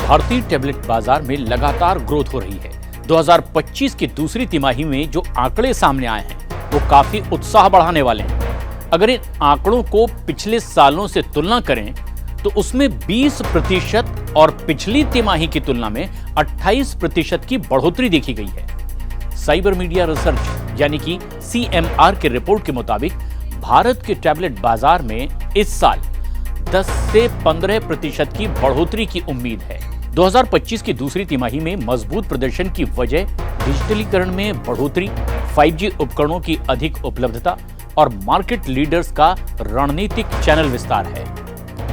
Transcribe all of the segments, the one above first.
भारतीय टैबलेट बाजार में लगातार ग्रोथ हो रही है। 2025 की दूसरी तिमाही में जो आंकड़े सामने आए हैं वो काफी उत्साह बढ़ाने वाले हैं। अगर इन आंकड़ों को पिछले सालों से तुलना करें तो उसमें 20% और पिछली तिमाही की तुलना में 28% की बढ़ोतरी देखी गई है। साइबर मीडिया रिसर्च यानी कि CMR की रिपोर्ट के मुताबिक भारत के टैबलेट बाजार में इस साल 10 से 15% की बढ़ोतरी की उम्मीद है। 2025 की दूसरी तिमाही में मजबूत प्रदर्शन की वजह डिजिटलीकरण में बढ़ोतरी, 5G उपकरणों की अधिक उपलब्धता और मार्केट लीडर्स का रणनीतिक चैनल विस्तार है।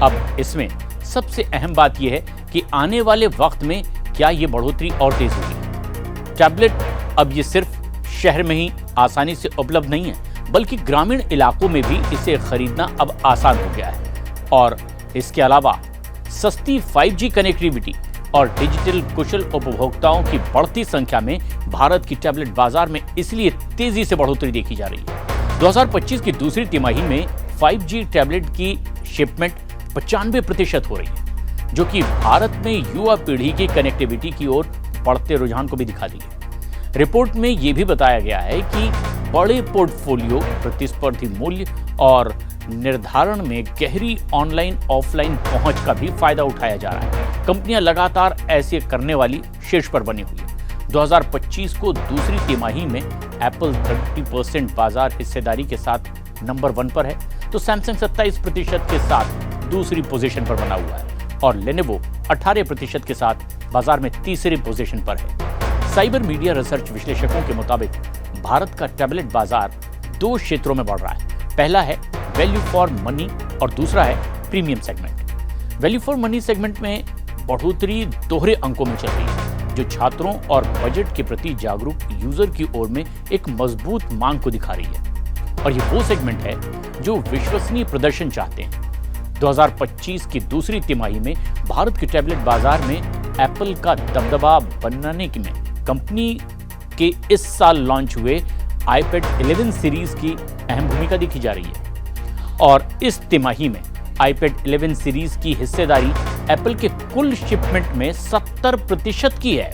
अब इसमें सबसे अहम बात यह है कि आने वाले वक्त में क्या ये बढ़ोतरी और तेज होगी। टैबलेट अब ये सिर्फ शहर में ही आसानी से उपलब्ध नहीं है, बल्कि ग्रामीण इलाकों में भी इसे खरीदना अब आसान हो गया है। और इसके अलावा सस्ती 5G कनेक्टिविटी और डिजिटल कुशल उपभोक्ताओं की बढ़ती संख्या में भारत की टैबलेट बाजार में इसलिए तेजी से बढ़ोतरी देखी जा रही है। 2025 की दूसरी तिमाही में 5G टैबलेट की शिपमेंट 95% हो रही है, जो कि भारत में युवा पीढ़ी की कनेक्टिविटी की ओर बढ़ते रुझान को भी दिखाती है। रिपोर्ट में यह भी बताया गया है कि बड़े पोर्टफोलियो, प्रतिस्पर्धी मूल्य और निर्धारण में गहरी ऑनलाइन ऑफलाइन पहुंच का भी फायदा उठाया जा रहा है। कंपनियां लगातार ऐसे करने वाली शीर्ष पर बनी हुई है। 2025 को दूसरी तिमाही में एप्पल 30% बाजार हिस्सेदारी के साथ नंबर 1 पर है, तो सैमसंग 27% के साथ दूसरी पोजीशन पर बना हुआ है और लेनोवो 18% के साथ बाजार में तीसरी पोजीशन पर है। साइबर मीडिया रिसर्च विश्लेषकों के मुताबिक भारत का टैबलेट बाजार 2 क्षेत्रों में बढ़ रहा है। पहला है वैल्यू फॉर मनी और दूसरा है premium segment. Value for money segment में बढ़ोतरी दोहरे अंकों में चल रही है, जो छात्रों और बजट के प्रति जागरूक यूजर की ओर में एक मजबूत मांग को दिखा रही है। और ये वो सेगमेंट है जो विश्वसनीय प्रदर्शन चाहते हैं। 2025 की दूसरी तिमाही में भारत के टैबलेट बाजार में एप्पल का दबदबा बनाने में कंपनी के इस साल लॉन्च हुए iPad 11 सीरीज की अहम भूमिका देखी जा रही है। और इस तिमाही में iPad 11 सीरीज की हिस्सेदारी एप्पल के कुल शिपमेंट में 70% की है।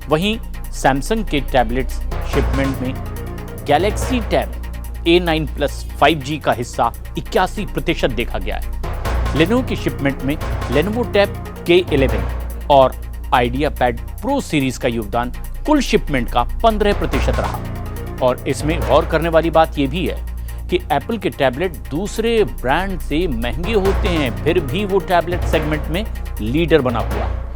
वहीं सैमसंग के टैबलेट्स शिपमेंट में Galaxy tab A9 plus 5G का हिस्सा 81% देखा गया है। लेनोवो की शिपमेंट में लेनोवो टैब K11 और आइडियापैड प्रो सीरीज का योगदान कुल शिपमेंट का 15% रहा। और इसमें गौर करने वाली बात यह भी है कि एप्पल के टैबलेट दूसरे ब्रांड से महंगे होते हैं, फिर भी वो टैबलेट सेगमेंट में लीडर बना हुआ है।